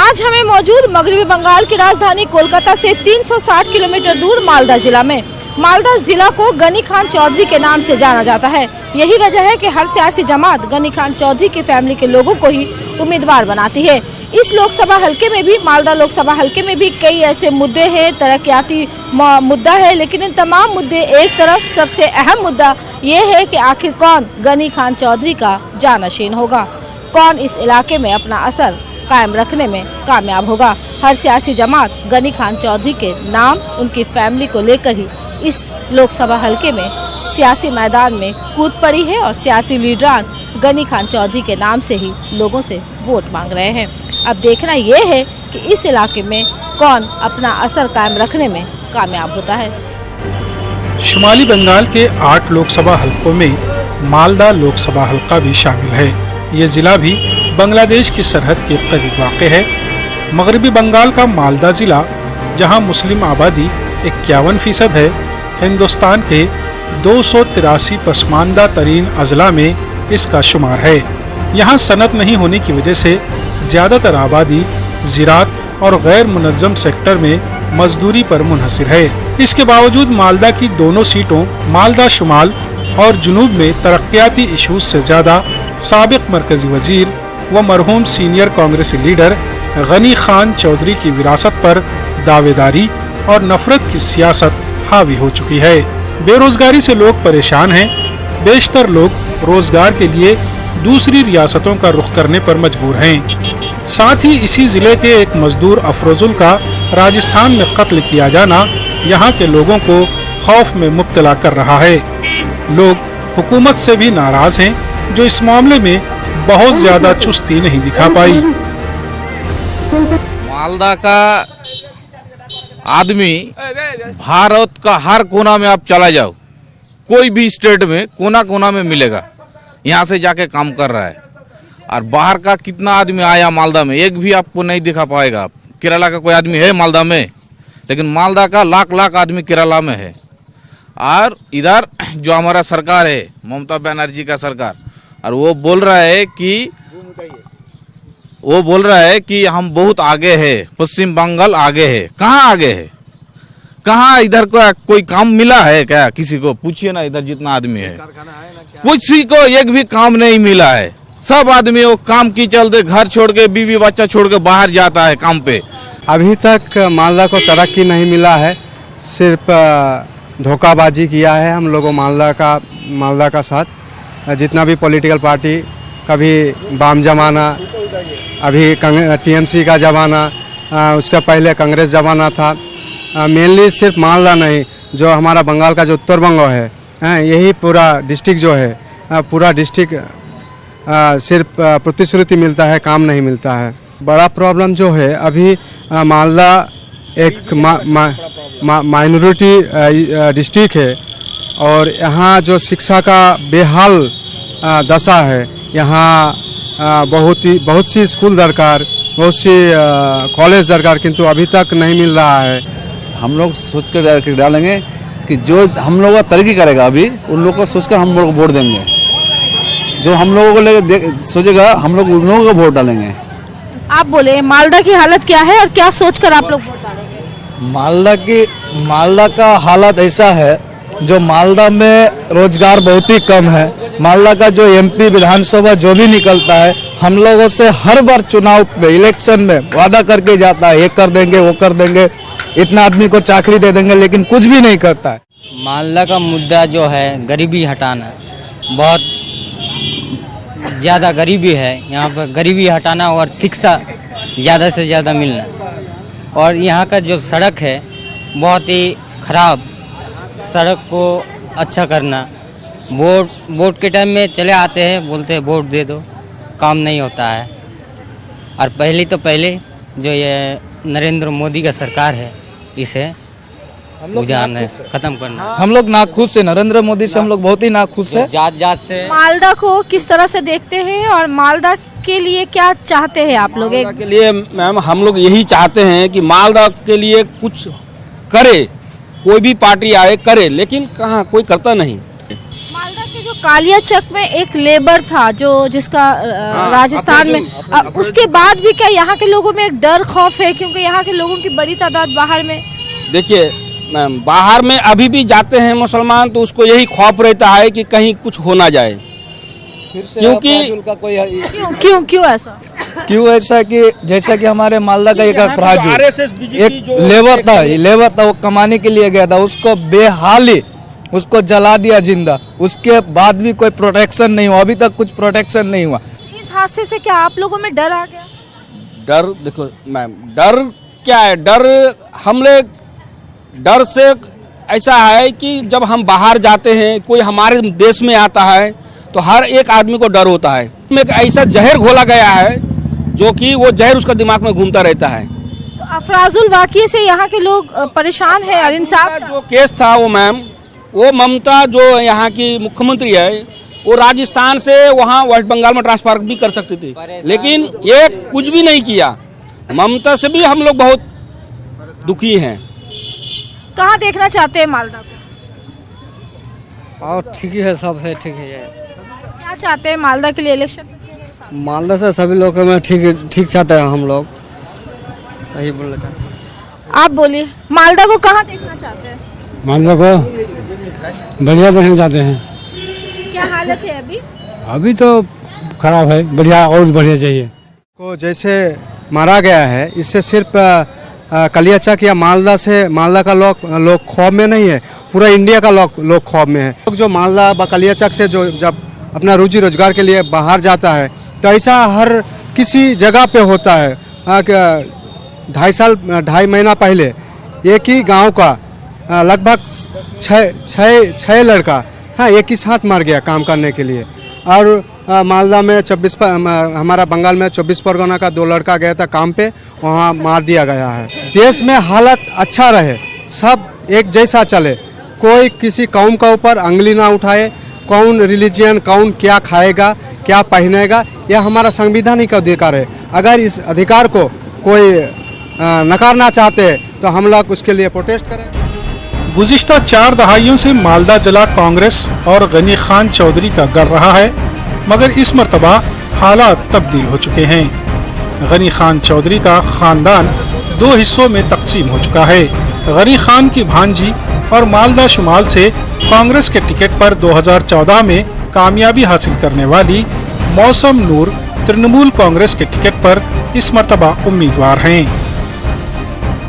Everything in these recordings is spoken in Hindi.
आज हमें मौजूद मगरबी बंगाल की राजधानी कोलकाता से 360 किलोमीटर दूर मालदा जिला में। मालदा जिला को गनी खान चौधरी के नाम से जाना जाता है। यही वजह है कि हर सियासी जमात गनी खान चौधरी की फैमिली के लोगों को ही उम्मीदवार बनाती है। इस लोकसभा हलके में भी, मालदा लोकसभा हलके में भी कई ऐसे मुद्दे हैं, तरक्याती मुद्दा है, लेकिन इन तमाम मुद्दे एक तरफ, सबसे अहम मुद्दा ये है कि आखिर कौन गनी खान चौधरी का जानशीन होगा, कौन इस इलाके में अपना असर कायम रखने में कामयाब होगा। हर सियासी जमात गनी खान चौधरी के नाम, उनकी फैमिली को लेकर ही इस लोकसभा हलके में सियासी मैदान में कूद पड़ी है और सियासी लीडरान गनी खान चौधरी के नाम से ही लोगों से वोट मांग रहे हैं। अब देखना यह है कि इस इलाके में कौन अपना असर कायम रखने में कामयाब होता है। शुमाली बंगाल के 8 लोकसभा हलकों में मालदा लोकसभा हलका भी शामिल है। ये जिला भी बांग्लादेश की सरहद के करीब वाक़ है। मगरबी बंगाल का मालदा जिला, जहां मुस्लिम आबादी 51% है, हिंदुस्तान के 283 पसमानदा तरीन अजला में इसका शुमार है। यहाँ सनत नहीं होने की वजह से ज्यादातर आबादी ज़िरात और गैर मुनज़्ज़म सेक्टर में मजदूरी पर मुनहसिर है। इसके बावजूद मालदा की दोनों सीटों, मालदा शुमाल और जुनूब में तरक्याती इशूज से ज्यादा साबिक मरकजी वजीर व मरहूम सीनियर कांग्रेसी लीडर गनी खान चौधरी की विरासत पर दावेदारी और नफरत की सियासत हावी हो चुकी है। बेरोजगारी से लोग परेशान हैं। बेशतर लोग रोजगार के लिए दूसरी रियासतों का रुख करने पर मजबूर हैं। साथ ही इसी जिले के एक मजदूर अफरोजुल का राजस्थान में कत्ल किया जाना यहाँ के लोगों को खौफ में मुब्तला कर रहा है। लोग हुकूमत से भी नाराज हैं, जो इस मामले में बहुत ज्यादा चुस्ती नहीं दिखा पाई। मालदा का आदमी भारत का हर कोना में आप चला जाओ, कोई भी स्टेट में कोना कोना में मिलेगा, यहाँ से जाके काम कर रहा है। और बाहर का कितना आदमी आया मालदा में, एक भी आपको नहीं दिखा पाएगा। केरला का कोई आदमी है मालदा में, लेकिन मालदा का लाख लाख आदमी केरला में है। और इधर जो हमारा सरकार है, ममता बनर्जी का सरकार, और वो बोल रहा है कि हम बहुत आगे है, पश्चिम बंगाल आगे है। कहाँ आगे है? कहाँ इधर को कोई काम मिला है क्या? किसी को पूछिए ना, इधर जितना आदमी है, किसी को एक भी काम नहीं मिला है। सब आदमी वो काम की चलते घर छोड़ के, बीवी बच्चा छोड़ के बाहर जाता है काम पे। अभी तक मालदा को तरक्की नहीं मिला है, सिर्फ धोखाबाजी किया है हम लोगों मालदा का साथ। जितना भी पॉलिटिकल पार्टी, कभी वाम जमाना, अभी टीएमसी का जमाना, उसका पहले कांग्रेस जमाना था। मेनली सिर्फ मालदा नहीं, जो हमारा बंगाल का जो उत्तर बंगाल है, यही पूरा डिस्ट्रिक्ट जो है, पूरा डिस्ट्रिक्ट सिर्फ प्रतिश्रुति मिलता है, काम नहीं मिलता है। बड़ा प्रॉब्लम जो है अभी मालदा एक माइनॉरिटी डिस्ट्रिक्ट है और यहाँ जो शिक्षा का बेहाल दशा है। यहाँ बहुत सी स्कूल दरकार, बहुत सी कॉलेज दरकार, किंतु अभी तक नहीं मिल रहा है। हम लोग सोच कर डालेंगे कि जो हम लोग का तरक्की करेगा, अभी उन लोगों को सोचकर हम लोग वोट देंगे। जो हम लोगों को लेकर सोचेगा, हम लोग उन लोगों को वोट डालेंगे। आप बोले मालदा की हालत क्या है और क्या सोचकर आप लोग वोट डालेंगे? मालदा का हालत ऐसा है, जो मालदा में रोजगार बहुत ही कम है। मालदा का जो एमपी विधानसभा जो भी निकलता है, हम लोगों से हर बार चुनाव में, इलेक्शन में वादा करके जाता है, ये कर देंगे, वो कर देंगे, इतना आदमी को चाकरी दे देंगे, लेकिन कुछ भी नहीं करता है। मालदा का मुद्दा जो है गरीबी हटाना, बहुत ज़्यादा गरीबी है यहाँ पर। गरीबी हटाना और शिक्षा ज़्यादा से ज़्यादा मिलना, और यहाँ का जो सड़क है बहुत ही ख़राब, सड़क को अच्छा करना। वोट के टाइम में चले आते हैं, बोलते हैं वोट दे दो, काम नहीं होता है। और पहले जो ये नरेंद्र मोदी का सरकार है, इसे रुझान है खत्म करना। हम लोग नाखुश है नरेंद्र मोदी से, हम लोग बहुत ही नाखुश है। जात से मालदा को किस तरह से देखते हैं और मालदा के लिए क्या चाहते हैं आप लोग? मालदा के लिए मैम हम लोग यही चाहते हैं कि मालदा के लिए कुछ करे, कोई भी पार्टी आए करे, लेकिन कहाँ कोई करता नहीं। मालदा के जो कालियाचक में एक लेबर था जिसका राजस्थान में, उसके बाद भी क्या यहाँ के लोगों में एक डर खौफ है, क्योंकि यहाँ के लोगों की बड़ी तादाद बाहर में? देखिए मैम, बाहर में अभी भी जाते हैं मुसलमान तो उसको यही खौफ रहता है कि कहीं कुछ हो ना जाए, क्योंकि क्यों ऐसा? क्यों ऐसा कि जैसा कि हमारे मालदा का एक अपराधी एक लेबर था वो कमाने के लिए गया था, उसको बेहाली उसको जला दिया जिंदा, उसके बाद भी कोई प्रोटेक्शन नहीं हुआ, अभी तक कुछ प्रोटेक्शन नहीं हुआ। इस हादसे से क्या आप लोगों में डर आ गया? डर देखो मैम, डर क्या है, डर से ऐसा है कि जब हम बाहर जाते हैं, कोई हमारे देश में आता है तो हर एक आदमी को डर होता है। एक ऐसा जहर घोला गया है जो कि वो जहर उसका दिमाग में घूमता रहता है। तो अफराजुल वाक़ये से यहाँ के लोग परेशान हैं और इंसाफ जो केस था वो मैम, वो ममता जो यहाँ की मुख्यमंत्री है, वो राजस्थान से वहाँ वेस्ट बंगाल में ट्रांसफर भी कर सकती थी, लेकिन ये कुछ भी नहीं किया। ममता से भी हम लोग बहुत दुखी हैं। कहाँ देखना चाहते हैं मालदा को? और ठीक है, सब है, ठीक है। क्या चाहते हैं मालदा के लिए इलेक्शन? मालदा से सभी लोग में ठीक चाहते हैं, हम लोग यही बोलना चाहते हैं। आप बोलिए, मालदा को कहाँ देखना चाहते हैं? मालदा को बढ़िया देखना चाहते हैं। क्या हालत है अभी? अभी तो खराब है, बढ़िया और बढ़िया चाहिए। को जैसे मारा गया है, इससे सिर्फ कालियाचक या मालदा का लोग खौफ में नहीं है, पूरा इंडिया का लोग खौफ में है। लोग जो मालदा व कालियाचक से जो जब अपना रोजी रोजगार के लिए बाहर जाता है तो ऐसा हर किसी जगह पे होता है। 2.5 महीना पहले एक ही गांव का लगभग 6 लड़का एक ही साथ मर गया काम करने के लिए। और मालदा में हमारा बंगाल में 24 परगना का 2 लड़का गया था काम पे, वहाँ मार दिया गया है। देश में हालत अच्छा रहे, सब एक जैसा चले, कोई किसी कौम का ऊपर अंगली ना उठाए, कौन रिलीजियन कौन क्या खाएगा क्या पहनेगा, यह हमारा संविधानिक का अधिकार है। अगर इस अधिकार को कोई नकारना चाहते तो हम लोग उसके लिए प्रोटेस्ट करें। गुज़िश्ता 4 दहाइयों से मालदा जिला कांग्रेस और गनी खान चौधरी का गढ़ रहा है, मगर इस मर्तबा हालात तब्दील हो चुके हैं। गनी खान चौधरी का खानदान 2 हिस्सों में तकसीम हो चुका है। गनी खान की भांजी और मालदा शुमाल से कांग्रेस के टिकट पर 2014 में कामयाबी हासिल करने वाली मौसम नूर तृणमूल कांग्रेस के टिकट पर इस मर्तबा उम्मीदवार हैं।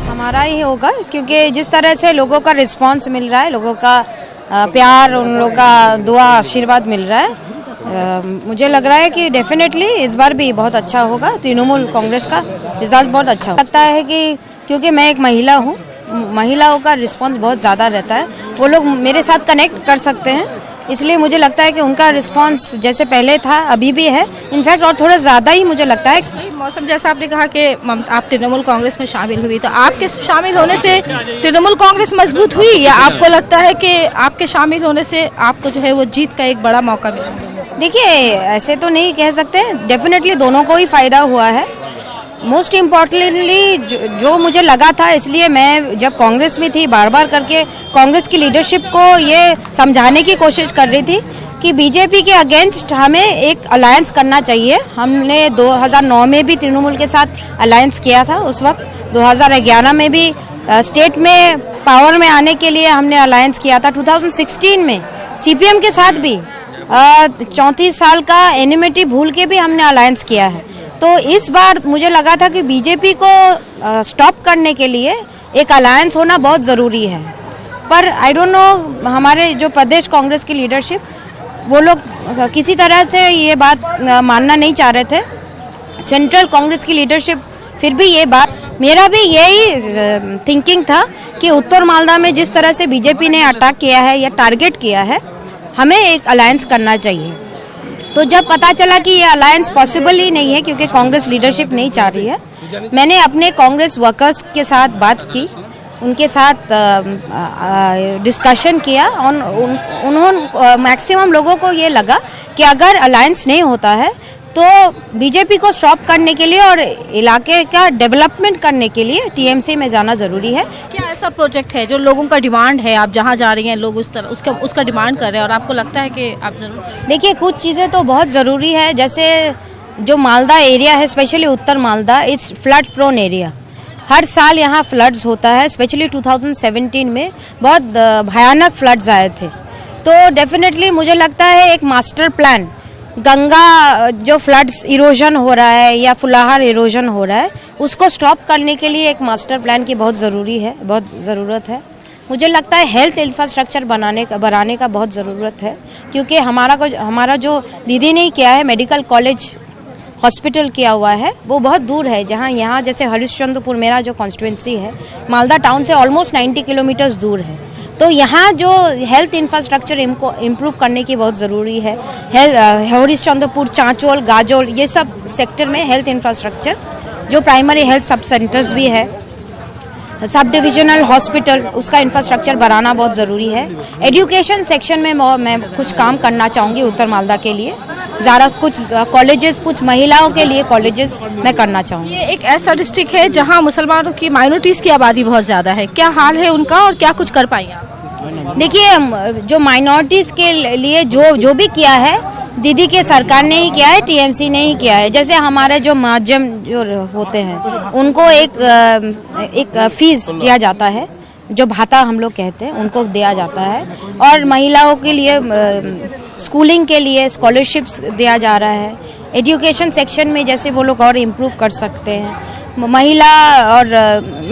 हमारा ही होगा, क्योंकि जिस तरह से लोगों का रिस्पांस मिल रहा है, लोगों का प्यार, उन लोगों का दुआ आशीर्वाद मिल रहा है, मुझे लग रहा है कि डेफिनेटली इस बार भी बहुत अच्छा होगा। तृणमूल कांग्रेस का रिजल्ट बहुत अच्छा लगता है कि क्योंकि मैं एक महिला हूँ, महिलाओं का रिस्पांस बहुत ज़्यादा रहता है, वो लोग मेरे साथ कनेक्ट कर सकते हैं, इसलिए मुझे लगता है कि उनका रिस्पांस जैसे पहले था अभी भी है, इनफैक्ट और थोड़ा ज़्यादा ही मुझे लगता है। मौसम, जैसा आपने कहा कि आप तृणमूल कांग्रेस में शामिल हुई, तो आपके शामिल होने से तृणमूल कांग्रेस मजबूत हुई, या आपको लगता है कि आपके शामिल होने से आपको जो है वो जीत का एक बड़ा मौका मिला? देखिए, ऐसे तो नहीं कह सकते, डेफिनेटली दोनों को ही फ़ायदा हुआ है। मोस्ट इम्पॉर्टेंटली जो मुझे लगा था, इसलिए मैं जब कांग्रेस में थी बार बार करके कांग्रेस की लीडरशिप को ये समझाने की कोशिश कर रही थी कि बीजेपी के अगेंस्ट हमें एक अलायंस करना चाहिए। हमने 2009 में भी तृणमूल के साथ अलायंस किया था, उस वक्त 2011 में भी स्टेट में पावर में आने के लिए हमने अलायंस किया था। 2016 में सीपीएम के साथ भी 34 साल का एनिमिटी भूल के भी हमने अलायंस किया है। तो इस बार मुझे लगा था कि बीजेपी को स्टॉप करने के लिए एक अलायंस होना बहुत ज़रूरी है, पर आई डोंट नो, हमारे जो प्रदेश कांग्रेस की लीडरशिप, वो लोग किसी तरह से ये बात मानना नहीं चाह रहे थे। सेंट्रल कांग्रेस की लीडरशिप फिर भी ये बात, मेरा भी यही थिंकिंग था कि उत्तर मालदा में जिस तरह से बीजेपी ने अटैक किया है या टारगेट किया है, हमें एक अलायंस करना चाहिए। तो जब पता चला कि ये अलायंस पॉसिबल ही नहीं है क्योंकि कांग्रेस लीडरशिप नहीं चाह रही है, मैंने अपने कांग्रेस वर्कर्स के साथ बात की, उनके साथ डिस्कशन किया और उन्होंने मैक्सिमम लोगों को ये लगा कि अगर अलायंस नहीं होता है तो बीजेपी को स्टॉप करने के लिए और इलाके का डेवलपमेंट करने के लिए टीएमसी में जाना ज़रूरी है। क्या ऐसा प्रोजेक्ट है जो लोगों का डिमांड है, आप जहाँ जा रही हैं लोग उसका डिमांड कर रहे हैं और आपको लगता है कि आप ज़रूर करें? देखिए, कुछ चीज़ें तो बहुत ज़रूरी है, जैसे जो मालदा एरिया है, स्पेशली उत्तर Malda, it's flood prone area. हर साल यहाँ फ्लड्स होता है, स्पेशली 2017 में बहुत भयानक फ्लड्स आए थे। तो डेफिनेटली मुझे लगता है एक मास्टर प्लान, गंगा जो फ्लड्स इरोजन हो रहा है या फुलाहार इरोजन हो रहा है, उसको स्टॉप करने के लिए एक मास्टर प्लान की बहुत ज़रूरत है। मुझे लगता है हेल्थ इंफ्रास्ट्रक्चर बढ़ाने का बहुत ज़रूरत है, क्योंकि हमारा जो दीदी ने किया है, मेडिकल कॉलेज हॉस्पिटल किया हुआ है, वो बहुत दूर है। यहाँ जैसे हरिश्चंद्रपुर मेरा जो कॉन्स्टिट्यूंसी है, मालदा टाउन से ऑलमोस्ट 90 किलोमीटर्स दूर है। तो यहाँ जो हेल्थ इंफ्रास्ट्रक्चर इम्प्रूव करने की बहुत ज़रूरी है। हरिश्चंद्रपुर, चांचोल, गाजोल, ये सब सेक्टर में हेल्थ इंफ्रास्ट्रक्चर, जो प्राइमरी हेल्थ सब सेंटर्स भी है, सब डिविजनल हॉस्पिटल, उसका इंफ्रास्ट्रक्चर बढ़ाना बहुत ज़रूरी है। एजुकेशन सेक्शन में मैं कुछ काम करना चाहूँगी उत्तर मालदा के लिए, ज़्यादा कुछ कॉलेजेस, कुछ महिलाओं के लिए कॉलेजेस मैं करना चाहूँगी। ये एक ऐसा डिस्ट्रिक्ट है जहाँ मुसलमानों की, माइनॉरिटीज़ की आबादी बहुत ज़्यादा है, क्या हाल है उनका और क्या कुछ कर पाई आप? देखिए, जो माइनॉरिटीज़ के लिए जो भी किया है, दीदी के सरकार ने ही किया है, टीएमसी ने ही किया है। जैसे हमारे जो माध्यम जो होते हैं, उनको एक फीस दिया जाता है, जो भाता हम लोग कहते हैं, उनको दिया जाता है। और महिलाओं के लिए स्कूलिंग के लिए स्कॉलरशिप्स दिया जा रहा है। एजुकेशन सेक्शन में जैसे वो लोग और इम्प्रूव कर सकते हैं। महिला और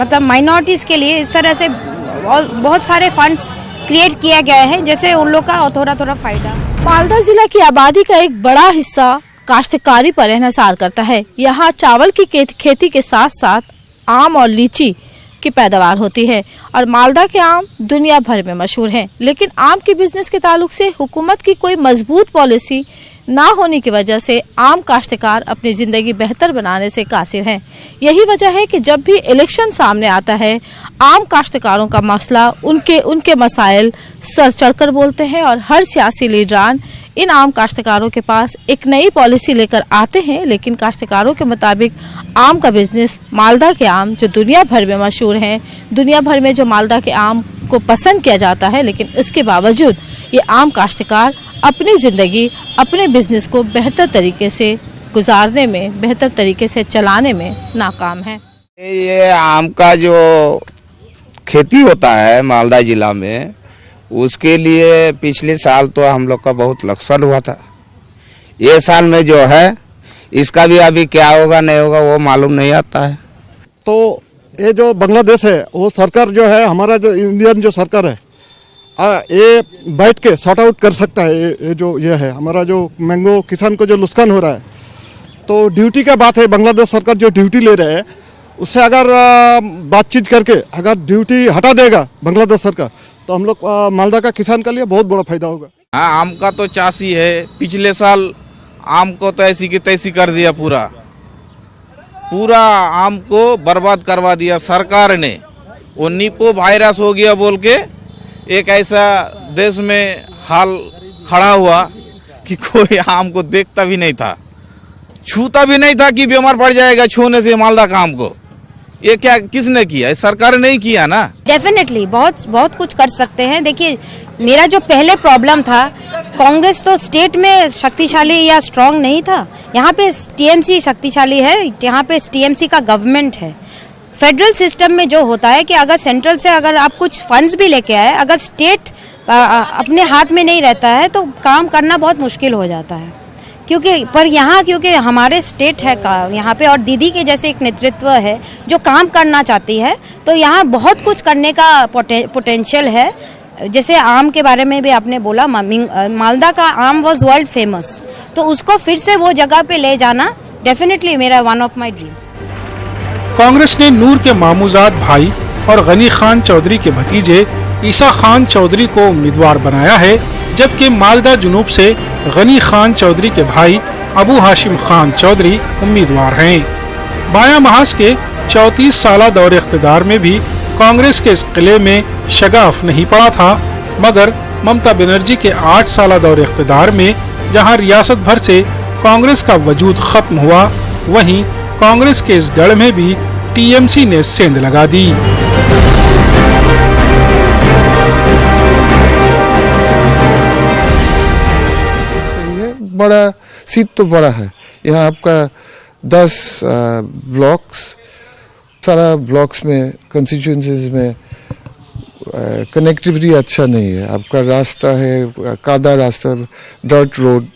मतलब माइनॉरिटीज़ के लिए इस तरह से बहुत सारे फंड्स क्रिएट किया गया है, जैसे उन लोग का थोड़ा फ़ायदा। मालदा जिला की आबादी का एक बड़ा हिस्सा काश्तकारी पर इन्हिसार करता है। यहाँ चावल की खेती के साथ साथ आम और लीची की पैदावार होती है और मालदा के आम दुनिया भर में मशहूर हैं। लेकिन आम के बिजनेस के ताल्लुक से हुकूमत की कोई मजबूत पॉलिसी ना होने की वजह से आम काश्तकार अपनी ज़िंदगी बेहतर बनाने से कासिर हैं। यही वजह है कि जब भी इलेक्शन सामने आता है, आम काश्तकारों का मसला, उनके मसाइल सर चढ़कर बोलते हैं और हर सियासी लीडरान इन आम काश्तकारों के पास एक नई पॉलिसी लेकर आते हैं। लेकिन काश्तकारों के मुताबिक आम का बिजनेस, मालदा के आम जो दुनिया भर में मशहूर हैं, दुनिया भर में जो मालदा के आम को पसंद किया जाता है, लेकिन इसके बावजूद ये आम काश्तकार अपनी ज़िंदगी, अपने बिजनेस को बेहतर तरीके से गुजारने में, बेहतर तरीके से चलाने में नाकाम है। ये आम का जो खेती होता है मालदा जिला में, उसके लिए पिछले साल तो हम लोग का बहुत नुकसान हुआ था। ये साल में जो है, इसका भी अभी क्या होगा नहीं होगा वो मालूम नहीं आता है। तो ये जो बांग्लादेश है, वो सरकार जो है, हमारा जो इंडियन जो सरकार है, ये बैठ के सॉर्ट आउट कर सकता है। ये है हमारा जो मैंगो किसान को जो नुकसान हो रहा है, तो ड्यूटी का बात है। बांग्लादेश सरकार जो ड्यूटी ले रहे हैं, उससे अगर बातचीत करके अगर ड्यूटी हटा देगा बांग्लादेश सरकार, तो हम लोग मालदा का किसान के लिए बहुत बड़ा फायदा होगा। हाँ, आम का तो चासी है। पिछले साल आम को तो ऐसी की तैसी कर दिया, पूरा आम को बर्बाद करवा दिया सरकार ने। वो निपो वायरस हो गया बोल के एक ऐसा देश में हाल खड़ा हुआ कि कोई आम को देखता भी नहीं था, छूता भी नहीं था कि बीमार पड़ जाएगा छूने से मालदा का आम को। ये क्या किसने किया? सरकार ने ही किया ना। डेफिनेटली बहुत कुछ कर सकते हैं। देखिए, मेरा जो पहले प्रॉब्लम था, कांग्रेस तो स्टेट में शक्तिशाली या स्ट्रांग नहीं था। यहाँ पे टीएमसी शक्तिशाली है, यहाँ पे टीएमसी का गवर्नमेंट है। फेडरल सिस्टम में जो होता है कि अगर सेंट्रल से अगर आप कुछ फंड्स भी लेके आए, अगर स्टेट अपने हाथ में नहीं रहता है, तो काम करना बहुत मुश्किल हो जाता है। क्योंकि हमारे स्टेट है यहाँ पे, और दीदी के जैसे एक नेतृत्व है जो काम करना चाहती है, तो यहाँ बहुत कुछ करने का पोटेंशियल है। जैसे आम के बारे में भी आपने बोला, मालदा का आम वाज वर्ल्ड फेमस, तो उसको फिर से वो जगह पे ले जाना डेफिनेटली मेरा one of my dreams. Congress ने नूर के मामूजाद भाई और गनी खान चौधरी के भतीजे ईसा खान चौधरी को उम्मीदवार बनाया है, जबकि मालदा जुनूब से गनी खान चौधरी के भाई अबू हाशिम खान चौधरी उम्मीदवार हैं। बाया महाज के 34 साला दौरे इख्तिदार में भी कांग्रेस के इस किले में शगाफ नहीं पड़ा था, मगर ममता बनर्जी के 8 साला दौरे इख्तिदार में जहां रियासत भर से कांग्रेस का वजूद खत्म हुआ, वहीं कांग्रेस के इस गढ़ में भी टीएमसी ने सेंध लगा दी। सही है, बड़ा सीट तो बड़ा है यहाँ आपका 10 ब्लॉक्स, सारा ब्लॉक्स में कंस्टिट्यूएंसीज में कनेक्टिविटी अच्छा नहीं है। आपका रास्ता है कादा रास्ता, डर्ट रोड,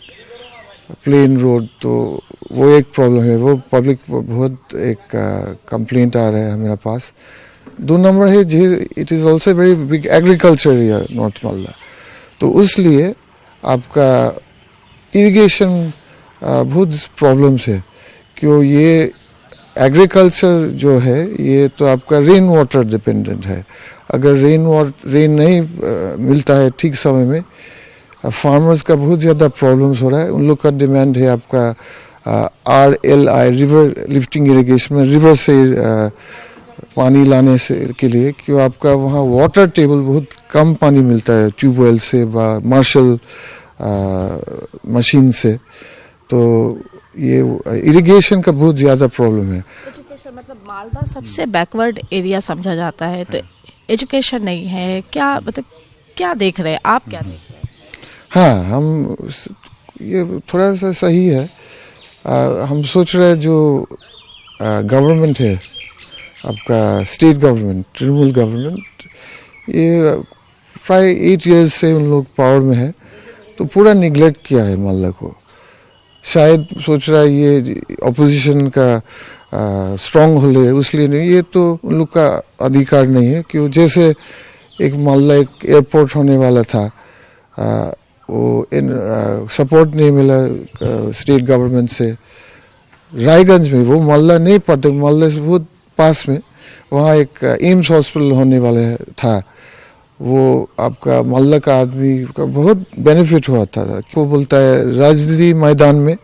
प्लेन रोड, तो वो एक प्रॉब्लम है। वो पब्लिक बहुत एक कंप्लेंट आ रहा है मेरे पास। 2 नंबर है जी, it is also very big agriculture area north Malda, तो उसलिए आपका इरिगेशन बहुत प्रॉब्लम्स है। क्यों ये एग्रीकल्चर जो है ये तो आपका रेन वाटर डिपेंडेंट है। अगर रेन नहीं मिलता है ठीक समय में, फार्मर्स का बहुत ज़्यादा प्रॉब्लम्स हो रहा है। उन लोग का डिमांड है आपका RLI, रिवर लिफ्टिंग इरिगेशन में, रिवर से पानी लाने से के लिए। क्यों आपका वहाँ वाटर टेबल बहुत कम पानी मिलता है ट्यूबवेल से व मार्शल मशीन से, तो ये इरिगेशन का बहुत ज़्यादा प्रॉब्लम है। एजुकेशन मतलब मालदा सबसे बैकवर्ड एरिया समझा जाता है, तो एजुकेशन नहीं है क्या, मतलब क्या देख रहे हैं आप, क्या देख रहे हैं? हाँ, हम ये थोड़ा सा सही है। हम सोच रहे हैं जो गवर्नमेंट है आपका स्टेट गवर्नमेंट, तृणमूल गवर्नमेंट, ये प्राय 8 इयर्स से उन लोग पावर में है, तो पूरा निगलेक्ट किया है मालदा को। शायद सोच रहा है ये अपोजिशन का स्ट्रॉन्ग होल्ड है, उसलिए नहीं, ये तो उन लोग का अधिकार नहीं है। क्यों जैसे एक मालदा एक एयरपोर्ट होने वाला था, वो सपोर्ट नहीं मिला स्टेट गवर्नमेंट से। रायगंज में वो मालदा नहीं पड़ते, मालदा से बहुत पास में वहाँ एक एम्स हॉस्पिटल होने वाला था, वो आपका मालदा का आदमी का बहुत बेनिफिट हुआ था। क्यों बोलता है राजनीति मैदान में,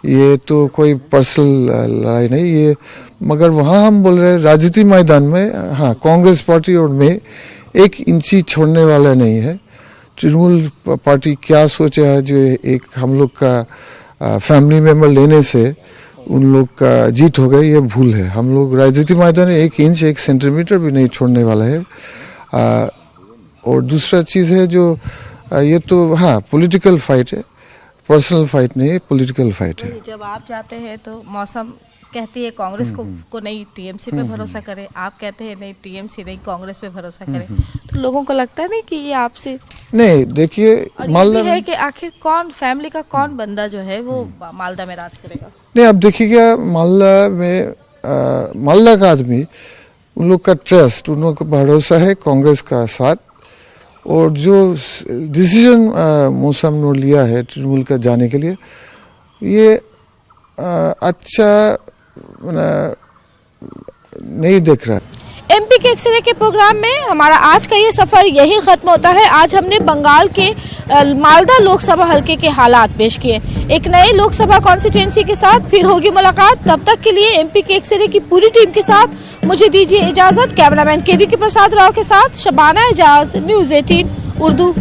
ये तो कोई पर्सनल लड़ाई नहीं ये, मगर वहाँ हम बोल रहे हैं राजनीति मैदान में, हाँ, कांग्रेस पार्टी और मैं 1 इंची छोड़ने वाला नहीं है। तृणमूल पार्टी क्या सोचा है जो एक हम लोग का फैमिली मेंबर लेने से उन लोग का जीत हो गई, ये भूल है। हम लोग राजनीति मैदान में 1 इंच 1 सेंटीमीटर भी नहीं छोड़ने वाला है। और दूसरा चीज़ है जो ये तो हाँ पॉलिटिकल फाइट है, पर्सनल फाइट नहीं है, पॉलिटिकल फाइट है। जब आप जाते हैं तो मौसम कहती है कांग्रेस को नहीं टीएमसी पे भरोसा करें, आप कहते हैं नहीं टीएमसी नहीं कांग्रेस पे भरोसा करें, तो लोगों को लगता है नहीं कि ये आपसे नहीं। देखिए मालदा है कि आखिर कौन फैमिली का कौन बंदा जो है वो मालदा में राज करेगा। नहीं, अब देखिएगा मालदा में मालदा का आदमी, उन लोग का ट्रस्ट, उन लोग का भरोसा है कांग्रेस का साथ। और जो डिसीजन मौसम ने लिया है तृणमूल का जाने के लिए, ये अच्छा नहीं दिख रहा। एमपी के एक्सरे के प्रोग्राम में हमारा आज का ये सफर यही खत्म होता है। आज हमने बंगाल के मालदा लोकसभा हलके के हालात पेश किए। एक नए लोकसभा कॉन्स्टिट्यूएंसी के साथ फिर होगी मुलाकात। तब तक के लिए एमपी के एक्सरे की पूरी टीम के साथ मुझे दीजिए इजाजत। कैमरामैन केवी के प्रसाद राव के साथ शबाना एजाज, न्यूज़ 18 उर्दू।